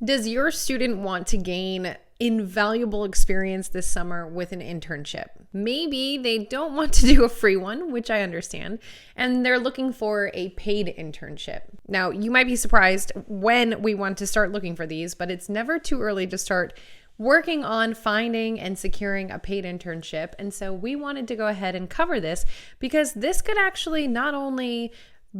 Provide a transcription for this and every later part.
Does your student want to gain invaluable experience this summer with an internship? Maybe they don't want to do a free one, which I understand, and they're looking for a paid internship. Now, you might be surprised when we want to start looking for these, but it's never too early to start working on finding and securing a paid internship. And so we wanted to go ahead and cover this because this could actually not only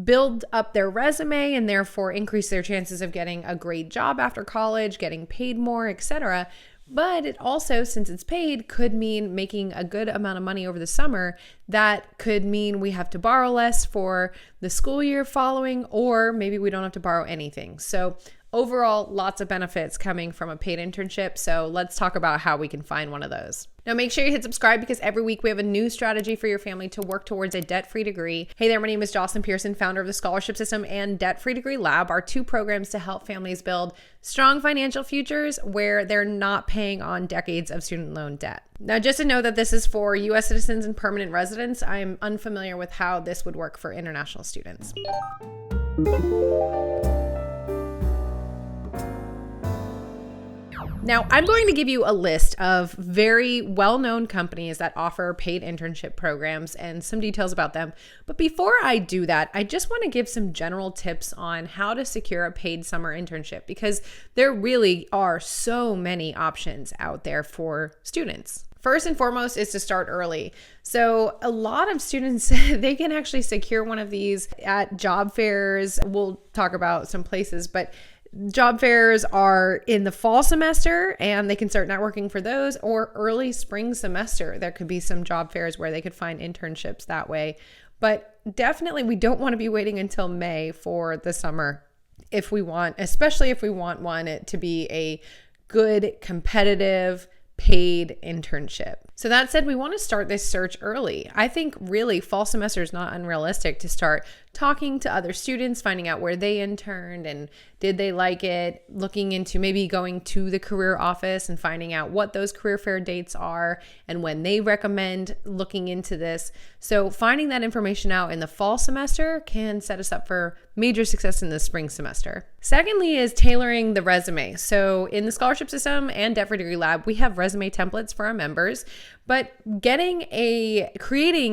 build up their resume and therefore increase their chances of getting a great job after college, getting paid more, etc. But it also, since it's paid, could mean making a good amount of money over the summer. That could mean we have to borrow less for the school year following, or maybe we don't have to borrow anything. So overall, lots of benefits coming from a paid internship. So let's talk about how we can find one of those. Now, make sure you hit subscribe because every week we have a new strategy for your family to work towards a debt-free degree. Hey there, my name is Jocelyn Pearson, founder of the Scholarship System and Debt-Free Degree Lab, our two programs to help families build strong financial futures where they're not paying on decades of student loan debt. Now, just to know that this is for U.S. citizens and permanent residents, I'm unfamiliar with how this would work for international students. Now, I'm going to give you a list of very well-known companies that offer paid internship programs and some details about them. But before I do that, I just want to give some general tips on how to secure a paid summer internship because there really are so many options out there for students. First and foremost is to start early. So a lot of students, they can actually secure one of these at job fairs. We'll talk about some places, but job fairs are in the fall semester and they can start networking for those, or early spring semester. There could be some job fairs where they could find internships that way. But definitely we don't want to be waiting until May for the summer if we want, especially if we want one to be a good, competitive, paid internship. So that said, we want to start this search early. I think really fall semester is not unrealistic to start talking to other students, finding out where they interned and did they like it, looking into maybe going to the career office and finding out what those career fair dates are and when they recommend looking into this. So finding that information out in the fall semester can set us up for major success in the spring semester. Secondly is tailoring the resume. So in the Scholarship System and Debt-Free Degree Lab, we have resume templates for our members. But creating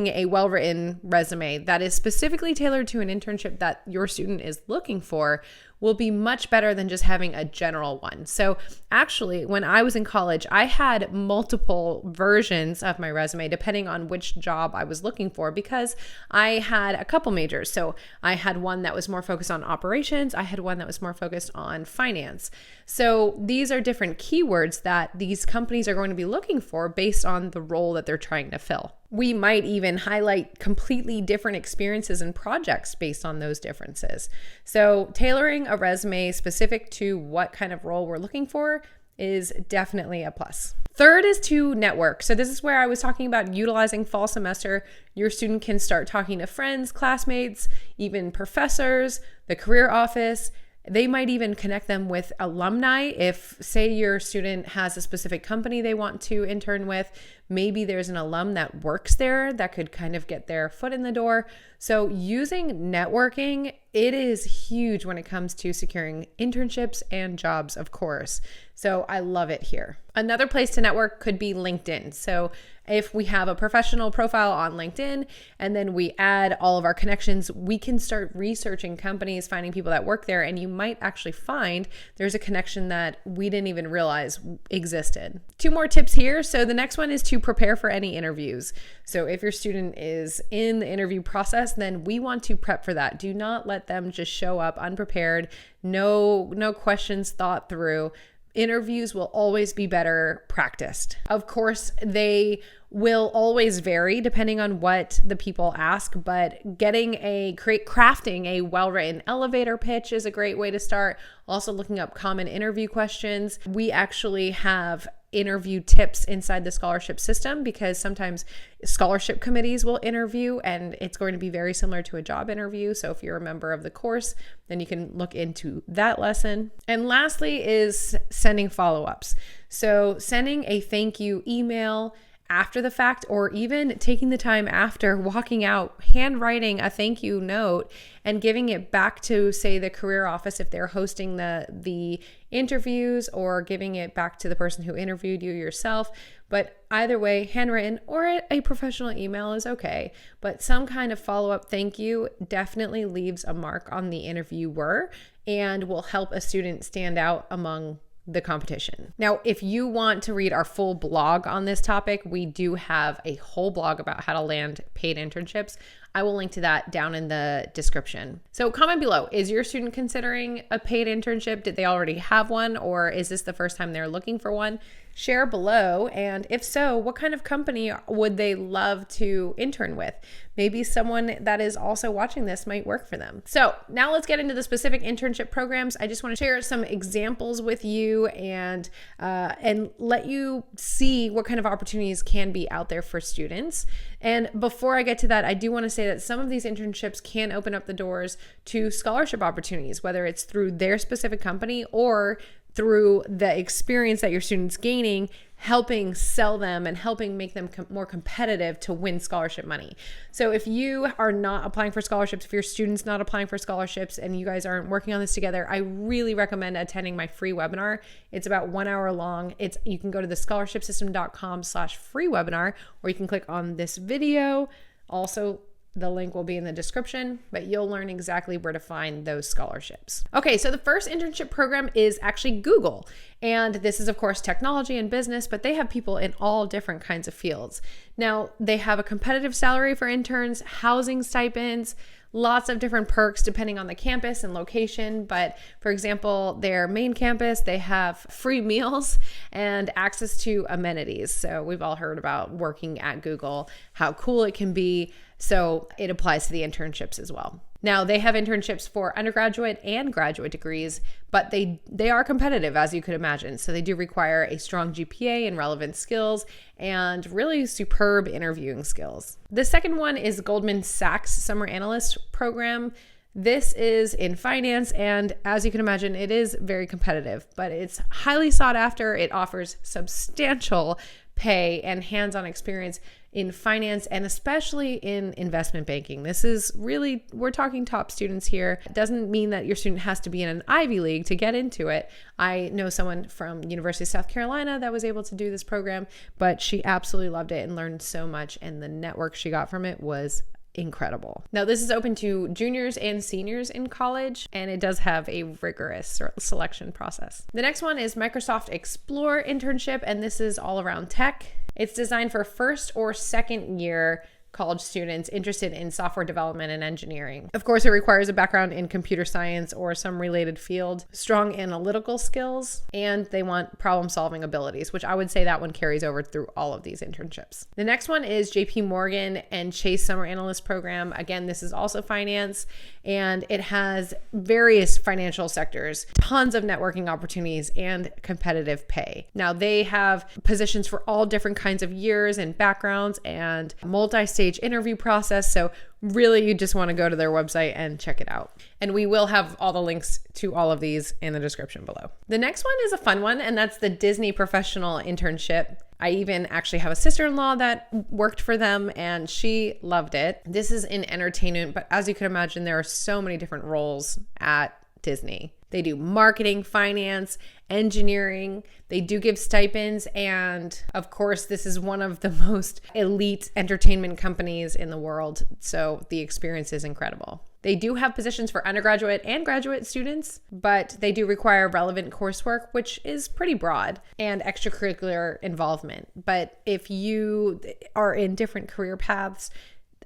a well-written resume that is specifically tailored to an internship that your student is looking for will be much better than just having a general one. So actually, when I was in college, I had multiple versions of my resume depending on which job I was looking for because I had a couple majors. So I had one that was more focused on operations. I had one that was more focused on finance. So these are different keywords that these companies are going to be looking for based on the role that they're trying to fill. We might even highlight completely different experiences and projects based on those differences. So tailoring a resume specific to what kind of role we're looking for is definitely a plus. Third is to network. So this is where I was talking about utilizing fall semester. Your student can start talking to friends, classmates, even professors, the career office. They might even connect them with alumni. If, say, your student has a specific company they want to intern with, maybe there's an alum that works there that could kind of get their foot in the door. So using networking, it is huge when it comes to securing internships and jobs, of course. So I love it here. Another place to network could be LinkedIn. So if we have a professional profile on LinkedIn and then we add all of our connections, we can start researching companies, finding people that work there, and you might actually find there's a connection that we didn't even realize existed. Two more tips here. So the next one is to prepare for any interviews. So if your student is in the interview process, then we want to prep for that. Do not let them just show up unprepared, no questions thought through. Interviews will always be better practiced. Of course, they will always vary depending on what the people ask, but crafting a well-written elevator pitch is a great way to start. Also looking up common interview questions. We actually have interview tips inside the scholarship system because sometimes scholarship committees will interview and it's going to be very similar to a job interview. So if you're a member of the course, then you can look into that lesson. And lastly is sending follow-ups. So sending a thank you email after the fact, or even taking the time after walking out, handwriting a thank you note and giving it back to, say, the career office if they're hosting the interviews, or giving it back to the person who interviewed you yourself. But either way, handwritten or a professional email is okay. But some kind of follow-up thank you definitely leaves a mark on the interviewer and will help a student stand out among the competition. Now, if you want to read our full blog on this topic, we do have a whole blog about how to land paid internships. I will link to that down in the description. So comment below, is your student considering a paid internship? Did they already have one, or is this the first time they're looking for one? Share below, and if so, what kind of company would they love to intern with? Maybe someone that is also watching this might work for them. So now let's get into the specific internship programs. I just want to share some examples with you and let you see what kind of opportunities can be out there for students. And before I get to that, I do want to say that some of these internships can open up the doors to scholarship opportunities, whether it's through their specific company or through the experience that your student's gaining, helping sell them and helping make them more competitive to win scholarship money. So if you are not applying for scholarships, if your student's not applying for scholarships and you guys aren't working on this together, I really recommend attending my free webinar. It's about 1 hour long. You can go to thescholarshipsystem.com/free webinar, or you can click on this video. Also, the link will be in the description, but you'll learn exactly where to find those scholarships. Okay, so the first internship program is actually Google. And this is, of course, technology and business, but they have people in all different kinds of fields. Now, they have a competitive salary for interns, housing stipends, lots of different perks depending on the campus and location. But for example, their main campus, they have free meals and access to amenities. So we've all heard about working at Google, how cool it can be. So it applies to the internships as well. Now, they have internships for undergraduate and graduate degrees, but they are competitive, as you could imagine. So they do require a strong GPA and relevant skills and really superb interviewing skills. The second one is Goldman Sachs Summer Analyst Program. This is in finance, and as you can imagine, it is very competitive, but it's highly sought after. It offers substantial pay and hands-on experience in finance, and especially in investment banking. This is really, we're talking top students here. It doesn't mean that your student has to be in an Ivy League to get into it. I know someone from University of South Carolina that was able to do this program, but she absolutely loved it and learned so much, and the network she got from it was incredible. Now, this is open to juniors and seniors in college, and it does have a rigorous selection process. The next one is Microsoft Explore Internship, and this is all around tech. It's designed for first or second year college students interested in software development and engineering. Of course, it requires a background in computer science or some related field, strong analytical skills, and they want problem-solving abilities, which I would say that one carries over through all of these internships. The next one is JP Morgan and Chase Summer Analyst Program. Again, this is also finance, and it has various financial sectors, tons of networking opportunities, and competitive pay. Now, they have positions for all different kinds of years and backgrounds and multi-stage interview process. So really, you just want to go to their website and check it out. And we will have all the links to all of these in the description below. The next one is a fun one, and that's the Disney Professional Internship. I even actually have a sister-in-law that worked for them, and she loved it. This is in entertainment, but as you can imagine, there are so many different roles at Disney. They do marketing, finance, engineering. They do give stipends. And of course, this is one of the most elite entertainment companies in the world. So the experience is incredible. They do have positions for undergraduate and graduate students, but they do require relevant coursework, which is pretty broad, and extracurricular involvement. But if you are in different career paths,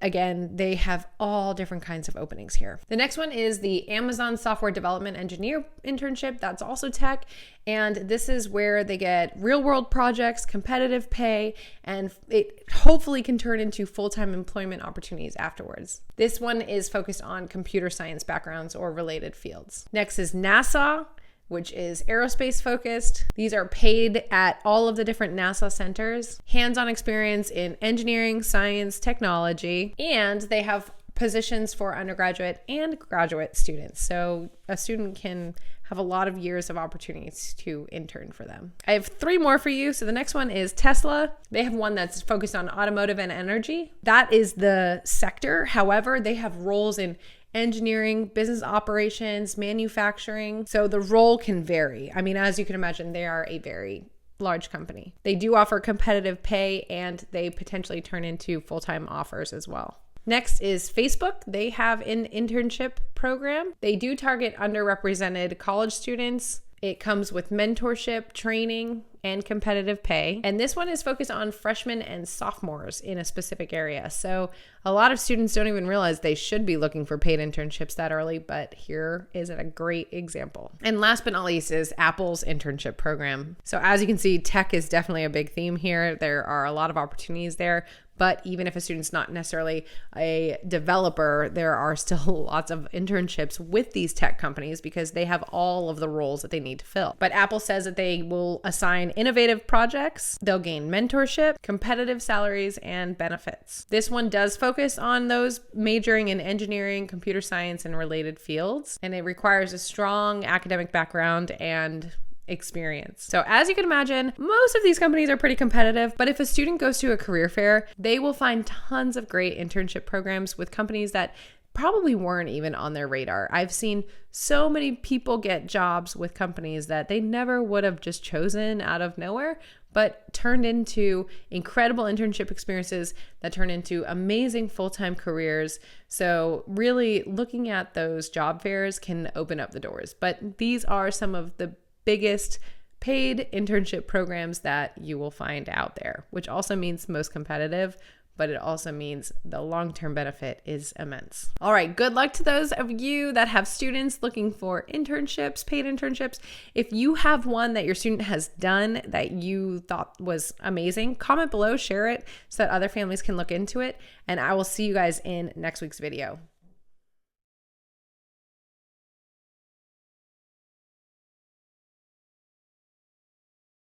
again, they have all different kinds of openings here. The next one is the Amazon Software Development Engineer Internship. That's also tech. And this is where they get real world projects, competitive pay, and it hopefully can turn into full-time employment opportunities afterwards. This one is focused on computer science backgrounds or related fields. Next is NASA, which is aerospace focused. These are paid at all of the different NASA centers, hands-on experience in engineering, science, technology, and they have positions for undergraduate and graduate students. So a student can have a lot of years of opportunities to intern for them. I have 3 more for you. So the next one is Tesla. They have one that's focused on automotive and energy. That is the sector. However, they have roles in engineering, business operations, manufacturing. So the role can vary. I mean, as you can imagine, they are a very large company. They do offer competitive pay, and they potentially turn into full-time offers as well. Next is Facebook. They have an internship program. They do target underrepresented college students. It comes with mentorship, training, and competitive pay. And this one is focused on freshmen and sophomores in a specific area. So a lot of students don't even realize they should be looking for paid internships that early, but here is a great example. And last but not least is Apple's internship program. So as you can see, tech is definitely a big theme here. There are a lot of opportunities there. But even if a student's not necessarily a developer, there are still lots of internships with these tech companies because they have all of the roles that they need to fill. But Apple says that they will assign innovative projects, they'll gain mentorship, competitive salaries, and benefits. This one does focus on those majoring in engineering, computer science, and related fields, and it requires a strong academic background and experience. So as you can imagine, most of these companies are pretty competitive, but if a student goes to a career fair, they will find tons of great internship programs with companies that probably weren't even on their radar. I've seen so many people get jobs with companies that they never would have just chosen out of nowhere, but turned into incredible internship experiences that turn into amazing full-time careers. So really looking at those job fairs can open up the doors. But these are some of the biggest paid internship programs that you will find out there, which also means most competitive, but it also means the long-term benefit is immense. All right, good luck to those of you that have students looking for internships, paid internships. If you have one that your student has done that you thought was amazing, comment below, share it so that other families can look into it, and I will see you guys in next week's video.